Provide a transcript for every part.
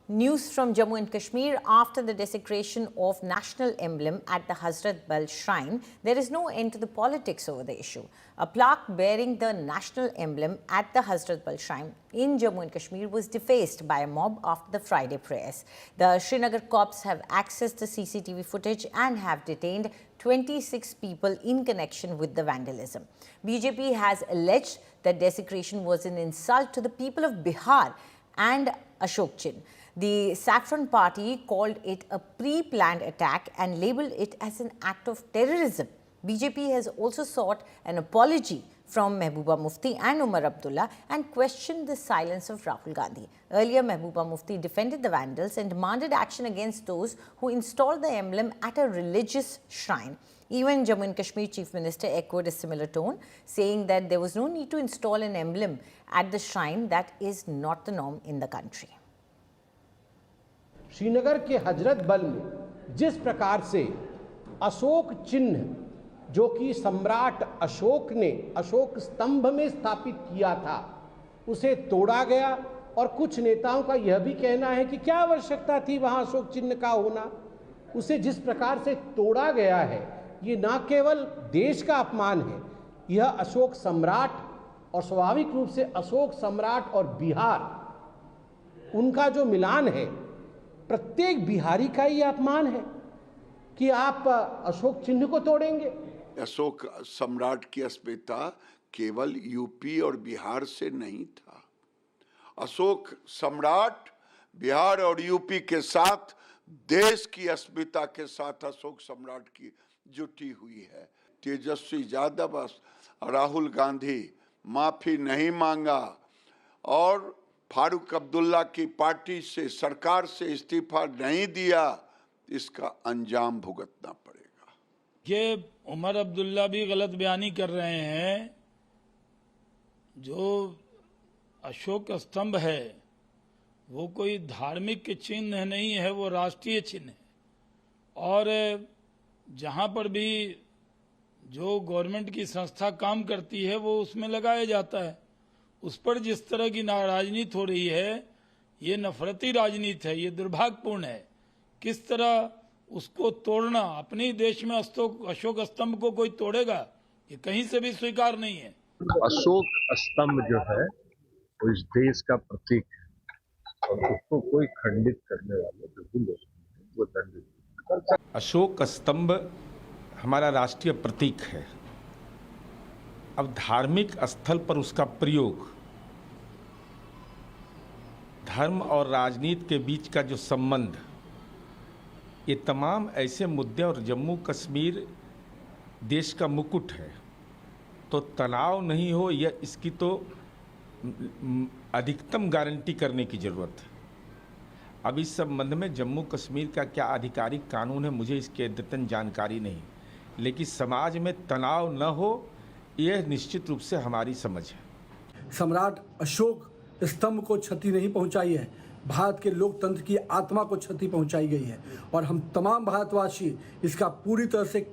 News from Jammu and Kashmir. After the desecration of national emblem at the Hazrat Bal Shrine, there is no end to the politics over the issue. A plaque bearing the national emblem at the Hazrat Bal Shrine in Jammu and Kashmir was defaced by a mob after the Friday prayers. The Srinagar cops have accessed the CCTV footage and have detained 26 people in connection with the vandalism. BJP has alleged that desecration was an insult to the people of Bihar and Ashok Chin. The Saffron Party called it a pre-planned attack and labelled it as an act of terrorism. BJP has also sought an apology from Mehbooba Mufti and Umar Abdullah and questioned the silence of Rahul Gandhi. Earlier, Mehbooba Mufti defended the vandals and demanded action against those who installed the emblem at a religious shrine. Even Jammu and Kashmir Chief Minister echoed a similar tone, saying that there was no need to install an emblem at the shrine. That is not the norm in the country. Srinagar के हजरत बल में जिस प्रकार से अशोक चिन्ह जो कि सम्राट अशोक ने अशोक स्तंभ में स्थापित किया था उसे तोड़ा गया और कुछ नेताओं का यह भी कहना है कि क्या आवश्यकता थी वहां अशोक चिन्ह का होना। उसे जिस प्रकार से तोड़ा गया है ये न केवल देश का अपमान है, यह अशोक सम्राट और स्वाभाविक रूप से अशोक सम्राट और बिहार उनका जो मिलान है, प्रत्येक बिहारी का ये अपमान है कि आप अशोक चिन्ह को तोड़ेंगे। अशोक सम्राट की अस्मिता केवल यूपी और बिहार से नहीं था। अशोक सम्राट बिहार और यूपी के साथ देश की अस्मिता के साथ अशोक सम्राट की जुटी हुई है। तेजस्वी यादव राहुल गांधी माफी नहीं मांगा और फारूक अब्दुल्ला की पार्टी से सरकार से इस्तीफा नहीं दिया, इसका अंजाम भुगतना पड़ेगा। ये उमर अब्दुल्ला भी गलत बयानी कर रहे हैं। जो अशोक स्तंभ है वो कोई धार्मिक चिन्ह नहीं है, वो राष्ट्रीय चिन्ह है। और जहां पर भी जो गवर्नमेंट की संस्था काम करती है वो उसमें लगाया जाता है। उस पर जिस तरह की राजनीति हो रही है ये नफरती राजनीति है, ये दुर्भाग्यपूर्ण है। किस तरह उसको तोड़ना, अपने देश में अशोक स्तंभ को कोई तोड़ेगा, ये कहीं से भी स्वीकार नहीं है। अशोक स्तंभ जो है वो इस देश का प्रतीक है और उसको कोई खंडित करने वाले बिल्कुल वो दंडित। अशोक स्तंभ हमारा राष्ट्रीय प्रतीक है। अब धार्मिक स्थल पर उसका प्रयोग, धर्म और राजनीति के बीच का जो संबंध, ये तमाम ऐसे मुद्दे, और जम्मू कश्मीर देश का मुकुट है तो तनाव नहीं हो, यह इसकी तो अधिकतम गारंटी करने की ज़रूरत है। अब इस संबंध में जम्मू कश्मीर का क्या आधिकारिक कानून है मुझे इसकी अद्यतन जानकारी नहीं, लेकिन समाज में तनाव न हो यह निश्चित रूप से हमारी समझ है। सम्राट अशोक स्तंभ को क्षति नहीं पहुंचाई है, भारत के लोकतंत्र की आत्मा को क्षति पहुंचाई गई है और हम तमाम भारतवासी इसका पूरी तरह से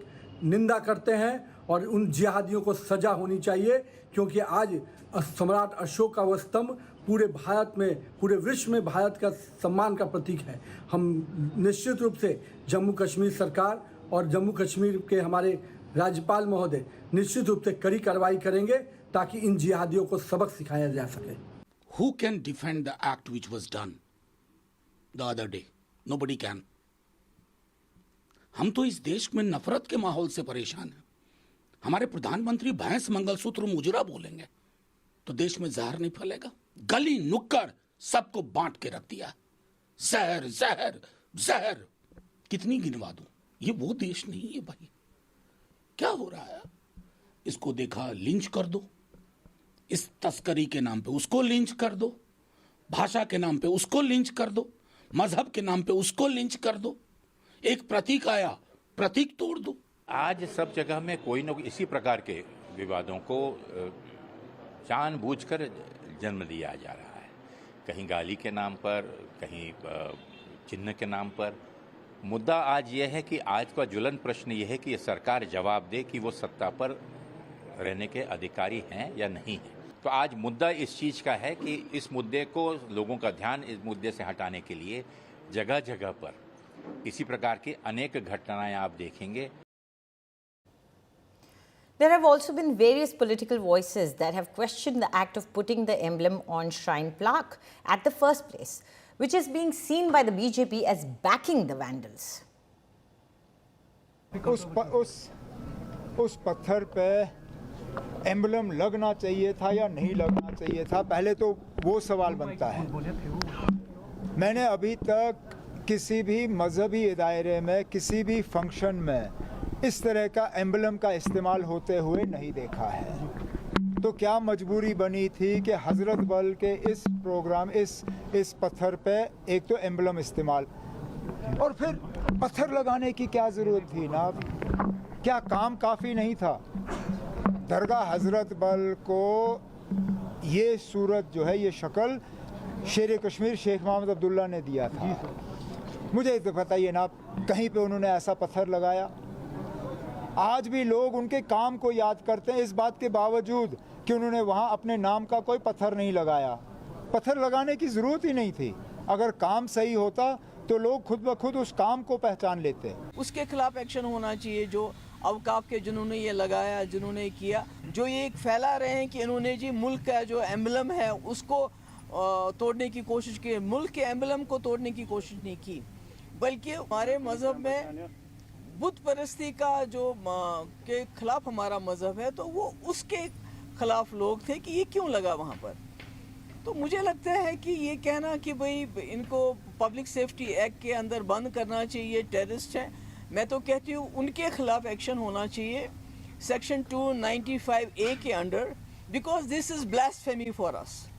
निंदा करते हैं और उन जिहादियों को सजा होनी चाहिए, क्योंकि आज सम्राट अशोक का वह स्तंभ पूरे भारत में, पूरे विश्व में भारत का सम्मान का प्रतीक है। हम निश्चित रूप से जम्मू कश्मीर सरकार और जम्मू कश्मीर के हमारे राज्यपाल महोदय निश्चित रूप से कड़ी कार्रवाई करेंगे ताकि इन जिहादियों को सबक सिखाया जा सके। Who can defend the act which was done the other day? Nobody can. हम तो इस देश में नफरत के माहौल से परेशान हैं। हमारे प्रधानमंत्री भैंस मंगलसूत्र मुजरा बोलेंगे तो देश में जहर नहीं फैलेगा। गली नुक्कड़ सबको बांट के रख दिया। जहर जहर जहर, कितनी गिनवा दूं? ये वो देश नहीं है भाई। क्या हो रहा है? इसको देखा लिंच कर दो, इस तस्करी के नाम पे उसको लिंच कर दो, भाषा के नाम पे उसको लिंच कर दो, मजहब के नाम पे उसको लिंच कर दो। एक प्रतीक आया, प्रतीक तोड़ दो। आज सब जगह में कोई न कोई इसी प्रकार के विवादों को जानबूझकर जन्म दिया जा रहा है। कहीं गाली के नाम पर, कहीं चिन्ह के नाम पर। मुद्दा आज यह है कि आज का ज्वलन प्रश्न यह है कि ये सरकार जवाब दे कि वो सत्ता पर रहने के अधिकारी हैं या नहीं है। तो आज मुद्दा इस चीज़ का है कि इस मुद्दे को, लोगों का ध्यान इस मुद्दे से हटाने के लिए जगह जगह पर इसी प्रकार की अनेक घटनाएं आप देखेंगे। There have also been various political voices that have questioned the act of putting the emblem on shrine plaque at the first place, which is being seen by the BJP as backing the vandals. उस पत्थर पे emblem लगना चाहिए था या नहीं लगना चाहिए था, पहले तो वो सवाल बनता है। मैंने अभी तक किसी भी मजहबी दायरे में, किसी भी फंक्शन में इस तरह का एम्बलम का इस्तेमाल होते हुए नहीं देखा है। तो क्या मजबूरी बनी थी कि हजरत बल के इस प्रोग्राम, इस पत्थर पे एक तो एम्बलम इस्तेमाल, और फिर पत्थर लगाने की क्या ज़रूरत थी ना? क्या काम काफ़ी नहीं था? दरगाह हजरत बल को ये सूरत जो है, ये शक्ल शेर कश्मीर शेख मोहम्मद अब्दुल्ला ने दिया था। मुझे तो बताइए ना, कहीं पे उन्होंने ऐसा पत्थर लगाया? आज भी लोग उनके काम को याद करते हैं, इस बात के बावजूद कि उन्होंने वहाँ अपने नाम का कोई पत्थर नहीं लगाया। पत्थर लगाने की ज़रूरत ही नहीं थी। अगर काम सही होता तो लोग खुद ब खुद उस काम को पहचान लेते। उसके खिलाफ एक्शन होना चाहिए। जो अवकाफ के जिन्होंने ये लगाया, जिन्होंने किया, जो ये एक फैला रहे हैं कि इन्होंने जी मुल्क का जो एम्बलम है उसको तोड़ने की कोशिश की। मुल्क के एम्बलम को तोड़ने की कोशिश नहीं की, बल्कि हमारे मज़हब में बुत परस्ती का जो के खिलाफ हमारा मज़हब है, तो वो उसके खिलाफ लोग थे कि ये क्यों लगा वहाँ पर। तो मुझे लगता है कि ये कहना कि भाई इनको पब्लिक सेफ्टी एक्ट के अंदर बंद करना चाहिए, टेररिस्ट हैं, मैं तो कहती हूँ उनके खिलाफ एक्शन होना चाहिए सेक्शन 295A के under, because this is blasphemy for us.